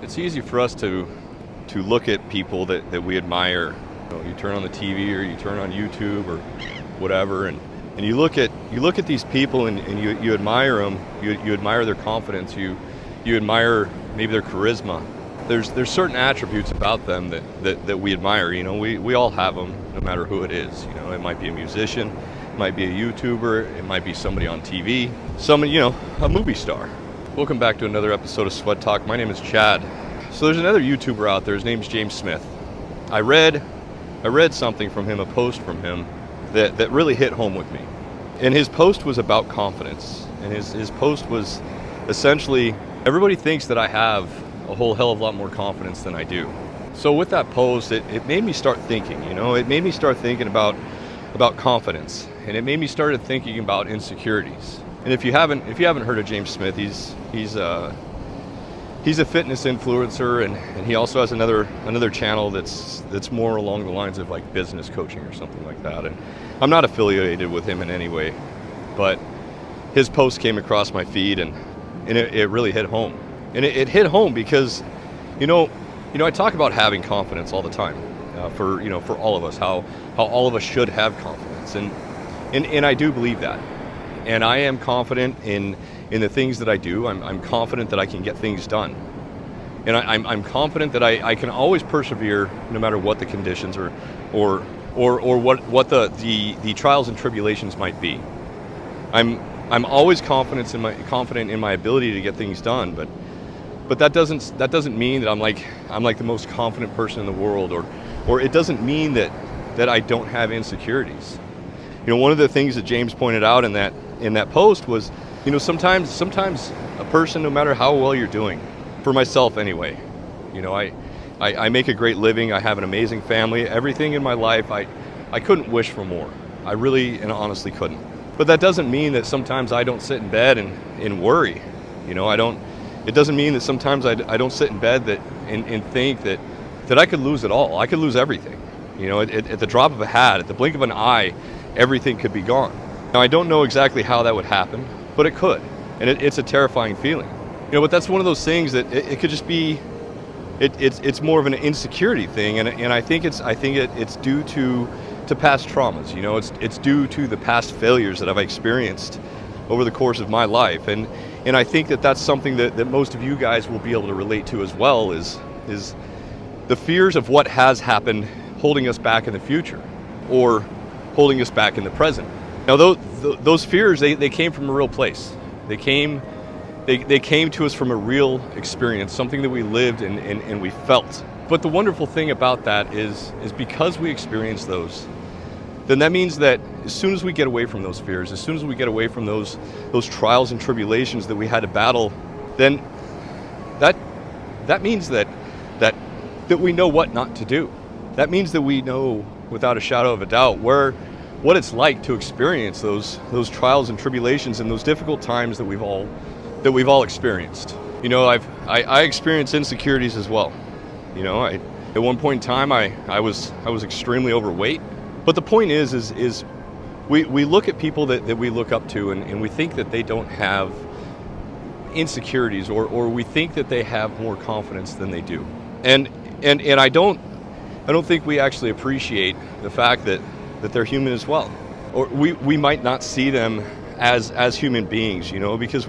It's easy for us to look at people that we admire. You turn on the TV or you turn on YouTube or whatever, and you look at these people and you admire them. You admire their confidence. You admire maybe their charisma. There's certain attributes about them that we admire. We all have them, no matter who it is. It might be a musician, it might be a YouTuber, it might be somebody on TV, a movie star. Welcome back to another episode of Sweat Talk. My name is Chad. So there's another YouTuber out there. His name's James Smith. I read something from him, a post from him that really hit home with me. And his post was about confidence. And his post was essentially, everybody thinks that I have a whole hell of a lot more confidence than I do. So with that post, it made me start thinking. It made me start thinking about confidence, and it made me start thinking about insecurities. And if you haven't heard of James Smith, he's a fitness influencer, and he also has another channel that's more along the lines of like business coaching or something like that. And I'm not affiliated with him in any way, but his post came across my feed, and it really hit home. And it hit home because, I talk about having confidence all the time, for all of us, how all of us should have confidence, and I do believe that, and I am confident in the things that I do. I'm confident that I can get things done, and I'm confident that I can always persevere no matter what the conditions or what the trials and tribulations might be. I'm always confident in my ability to get things done, but that doesn't mean that I'm like the most confident person in the world, or it doesn't mean that I don't have insecurities. One of the things that James pointed out in that post was, sometimes a person, no matter how well you're doing, for myself anyway, I make a great living, I have an amazing family, everything in my life, I couldn't wish for more. I really and honestly couldn't. But that doesn't mean that sometimes I don't sit in bed and worry. It doesn't mean that sometimes I don't sit in bed and think that I could lose it all. I could lose everything. At the drop of a hat, at the blink of an eye, everything could be gone. Now, I don't know exactly how that would happen, but it could. And it's a terrifying feeling. But that's one of those things that it could just be, it's more of an insecurity thing. And I think it's due to past traumas. It's due to the past failures that I've experienced over the course of my life. And I think that's something that most of you guys will be able to relate to as well, is the fears of what has happened holding us back in the future or holding us back in the present. Now those fears, they came from a real place. They came to us from a real experience, something that we lived and we felt. But the wonderful thing about that is because we experience those, then that means that as soon as we get away from those fears, as soon as we get away from those trials and tribulations that we had to battle, then that means that we know what not to do. That means that we know without a shadow of a doubt what it's like to experience those trials and tribulations and those difficult times that we've all experienced. I experienced insecurities as well. At one point in time I was extremely overweight. But the point is we look at people that we look up to and we think that they don't have insecurities, or we think that they have more confidence than they do. And I don't think we actually appreciate the fact that they're human as well. Or we might not see them as human beings, because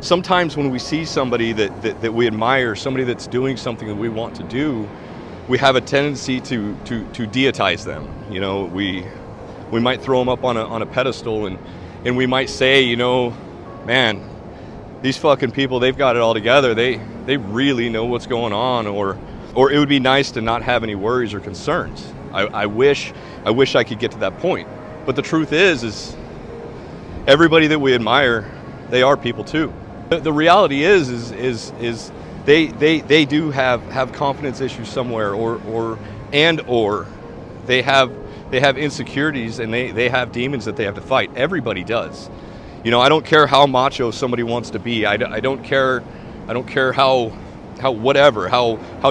sometimes when we see somebody that we admire, somebody that's doing something that we want to do, we have a tendency to deitize them. We might throw them up on a pedestal, and we might say, man, these fucking people, they've got it all together. They really know what's going on, or it would be nice to not have any worries or concerns. I wish I could get to that point. But the truth is everybody that we admire, they are people too. The reality is they do have confidence issues somewhere, or they have insecurities, and they have demons that they have to fight. Everybody does. I don't care how macho somebody wants to be. I don't care how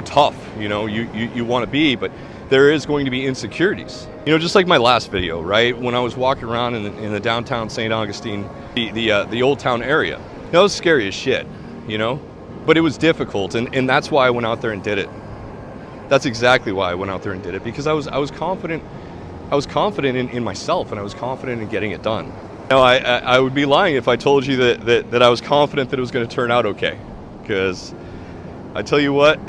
tough you want to be, but there is going to be insecurities. Just like my last video, right? When I was walking around in the downtown St. Augustine, the old town area. That was scary as shit, But it was difficult, and that's why I went out there and did it. That's exactly why I went out there and did it, because I was confident. I was confident in myself, and I was confident in getting it done. Now, I would be lying if I told you that I was confident that it was going to turn out okay, because I tell you what,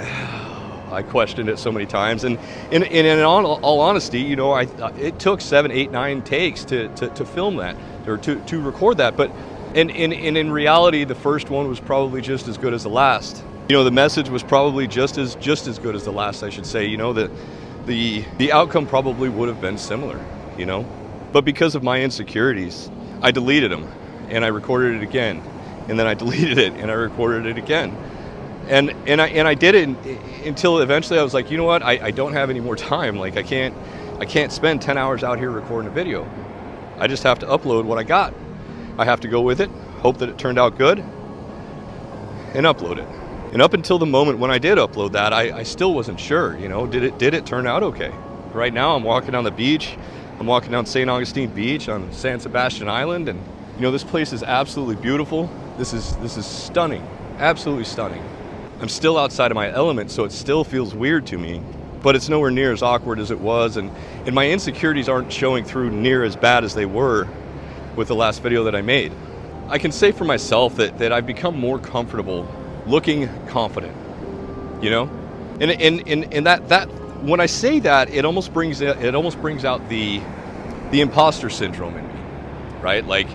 I questioned it so many times, and in all honesty, you know, it took 7, 8, 9 takes to film that, or to record that. But in reality, the first one was probably just as good as the last. You know, the message was probably just as good as the last, I should say. You know, the outcome probably would have been similar, you know, but because of my insecurities, I deleted them, and I recorded it again, and then I deleted it and I recorded it again. And I did it until eventually I was like, you know what, I don't have any more time. Like, I can't spend 10 hours out here recording a video. I just have to upload what I got. I have to go with it, hope that it turned out good, and upload it. And up until the moment when I did upload that, I still wasn't sure, you know, did it turn out okay? Right now I'm walking on the beach. I'm walking down St. Augustine Beach on San Sebastian Island, and you know, this place is absolutely beautiful. This is stunning, absolutely stunning. I'm still outside of my element, so it still feels weird to me, but it's nowhere near as awkward as it was, and my insecurities aren't showing through near as bad as they were with the last video that I made. I can say for myself that I've become more comfortable looking confident, you know? And that when I say that, it almost brings out the imposter syndrome in me, right? Like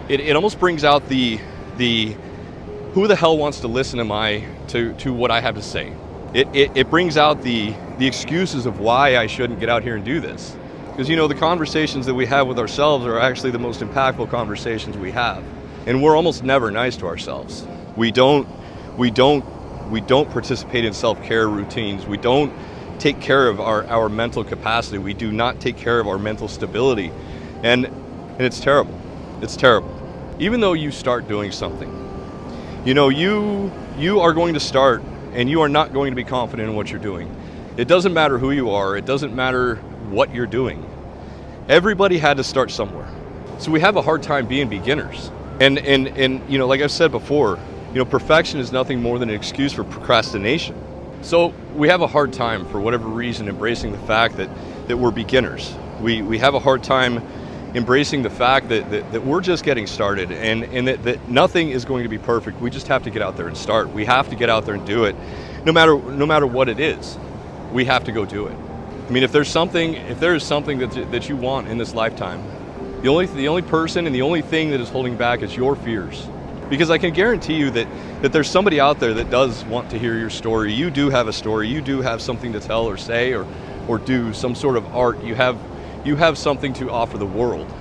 it almost brings out the who the hell wants to listen to what I have to say? It brings out the excuses of why I shouldn't get out here and do this. Because, you know, the conversations that we have with ourselves are actually the most impactful conversations we have. And we're almost never nice to ourselves. We don't participate in self-care routines. We don't take care of our mental capacity. We do not take care of our mental stability. And it's terrible. It's terrible. Even though you start doing something, you know, you are going to start, and you are not going to be confident in what you're doing. It doesn't matter who you are. It doesn't matter what you're doing. Everybody had to start somewhere. So we have a hard time being beginners. And you know, like I've said before, you know, perfection is nothing more than an excuse for procrastination. So we have a hard time, for whatever reason, embracing the fact that we're beginners. We have a hard time embracing the fact that we're just getting started, and that nothing is going to be perfect. We just have to get out there and start. We have to get out there and do it, no matter what it is. We have to go do it. I mean, if there is something that you want in this lifetime, the only person and the only thing that is holding back is your fears. Because I can guarantee you that there's somebody out there that does want to hear your story. You do have a story. You do have something to tell or say or do some sort of art. You have something to offer the world,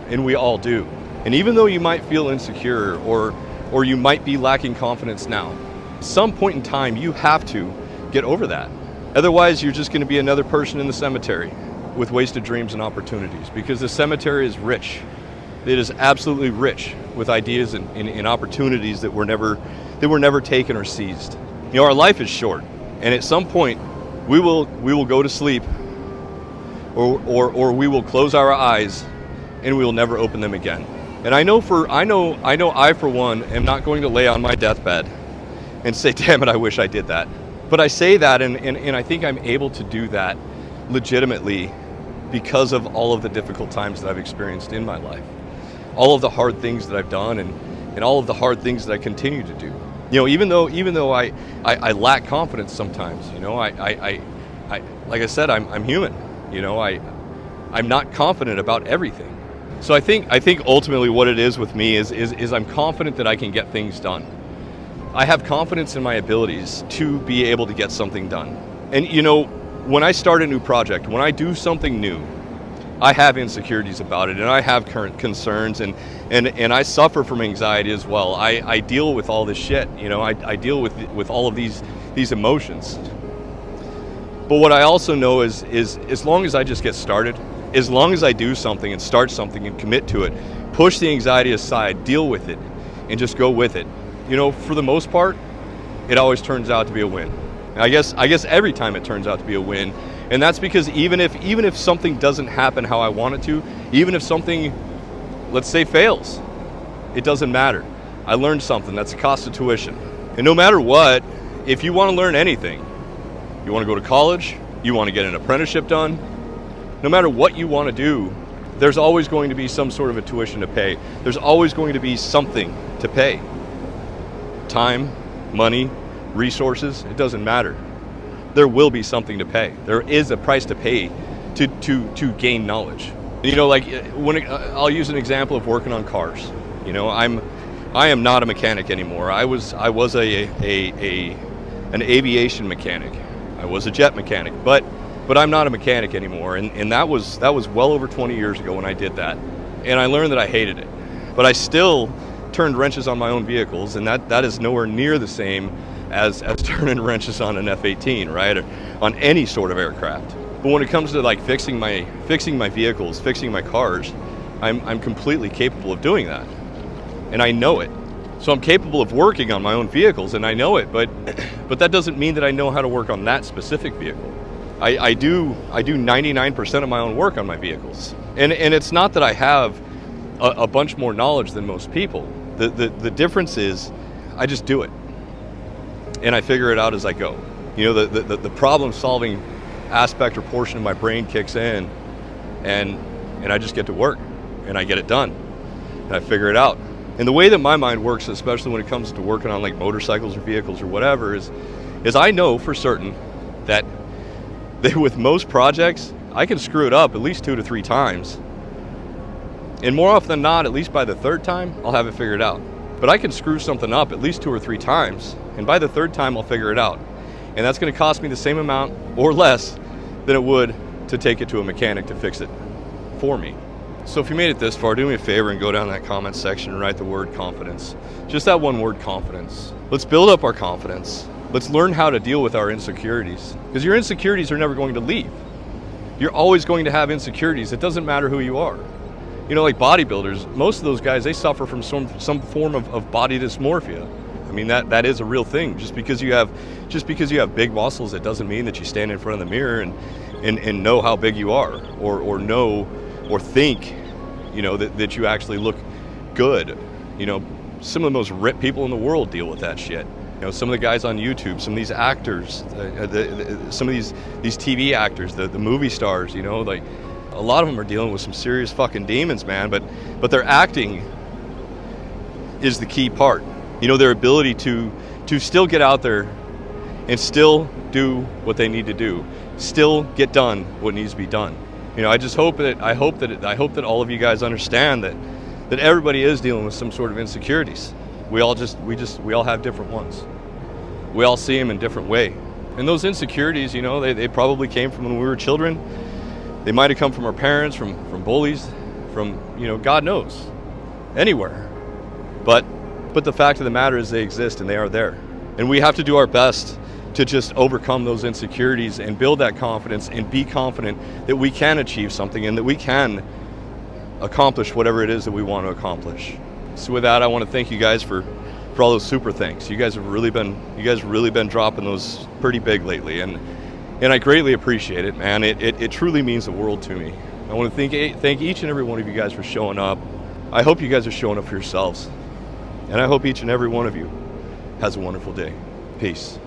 and we all do. And even though you might feel insecure or you might be lacking confidence now, at some point in time you have to get over that. Otherwise, you're just going to be another person in the cemetery with wasted dreams and opportunities, because the cemetery is rich. It is absolutely rich with ideas and opportunities that were never taken or seized. You know, our life is short, and at some point we will go to sleep, or we will close our eyes and we will never open them again. And I know I for one am not going to lay on my deathbed and say, damn it, I wish I did that. But I say that, and I think I'm able to do that legitimately because of all of the difficult times that I've experienced in my life, all of the hard things that I've done, and all of the hard things that I continue to do. You know, even though I lack confidence sometimes, you know, I like I said, I'm human. You know, I'm not confident about everything. So I think ultimately what it is with me is I'm confident that I can get things done. I have confidence in my abilities to be able to get something done. And you know, when I start a new project, when I do something new, I have insecurities about it, and I have current concerns, and I suffer from anxiety as well. I deal with all this shit, you know, I deal with all of these emotions. But what I also know is as long as I just get started, as long as I do something and start something and commit to it, push the anxiety aside, deal with it, and just go with it, you know, for the most part, it always turns out to be a win. I guess every time it turns out to be a win. And that's because even if something doesn't happen how I want it to, even if something, let's say, fails, it doesn't matter. I learned something. That's the cost of tuition. And no matter what, if you want to learn anything, you want to go to college, you want to get an apprenticeship done, no matter what you want to do, there's always going to be some sort of a tuition to pay. There's always going to be something to pay. Time, money, resources, it doesn't matter. There will be something to pay. There is a price to pay to gain knowledge. You know, like I'll use an example of working on cars. You know, I am not a mechanic anymore. I was an aviation mechanic. I was a jet mechanic, but I'm not a mechanic anymore. And that was well over 20 years ago when I did that. And I learned that I hated it. But I still turned wrenches on my own vehicles, and that is nowhere near the same as turning wrenches on an F-18, right? Or on any sort of aircraft. But when it comes to like fixing my vehicles, fixing my cars, I'm completely capable of doing that. And I know it. So I'm capable of working on my own vehicles, and I know it, but that doesn't mean that I know how to work on that specific vehicle. I do 99% of my own work on my vehicles. And it's not that I have a bunch more knowledge than most people. The difference is I just do it. And I figure it out as I go. You know, the problem solving aspect or portion of my brain kicks in, and I just get to work, and I get it done, and I figure it out. And the way that my mind works, especially when it comes to working on like motorcycles or vehicles or whatever, is I know for certain that with most projects, I can screw it up at least 2 to 3 times. And more often than not, at least by the 3rd time, I'll have it figured out. But I can screw something up at least 2 or 3 times, and by the 3rd time, I'll figure it out. And that's going to cost me the same amount or less than it would to take it to a mechanic to fix it for me. So if you made it this far, do me a favor and go down that comment section and write the word confidence. Just that one word, confidence. Let's build up our confidence. Let's learn how to deal with our insecurities, because your insecurities are never going to leave. You're always going to have insecurities. It doesn't matter who you are. You know, like bodybuilders, most of those guys, they suffer from some form of body dysmorphia. I mean, that is a real thing. Just because you have big muscles, it doesn't mean that you stand in front of the mirror and know how big you are, or know or think, you know, that you actually look good. You know, some of the most ripped people in the world deal with that shit. You know, some of the guys on YouTube, some of these actors, some of these TV actors, the movie stars, you know, like a lot of them are dealing with some serious fucking demons, man. But their acting is the key part. You know, their ability to still get out there and still do what they need to do, still get done what needs to be done. You know, I hope that all of you guys understand that everybody is dealing with some sort of insecurities. We all have different ones. We all see them in different way. And those insecurities, you know, they probably came from when we were children. They might have come from our parents, from bullies, from, you know, God knows, anywhere. But the fact of the matter is they exist and they are there. And we have to do our best to just overcome those insecurities and build that confidence and be confident that we can achieve something and that we can accomplish whatever it is that we want to accomplish. So with that, I want to thank you guys for all those super thanks. You guys have really been dropping those pretty big lately, and I greatly appreciate it, man. It truly means the world to me. I want to thank each and every one of you guys for showing up. I hope you guys are showing up for yourselves, and I hope each and every one of you has a wonderful day. Peace.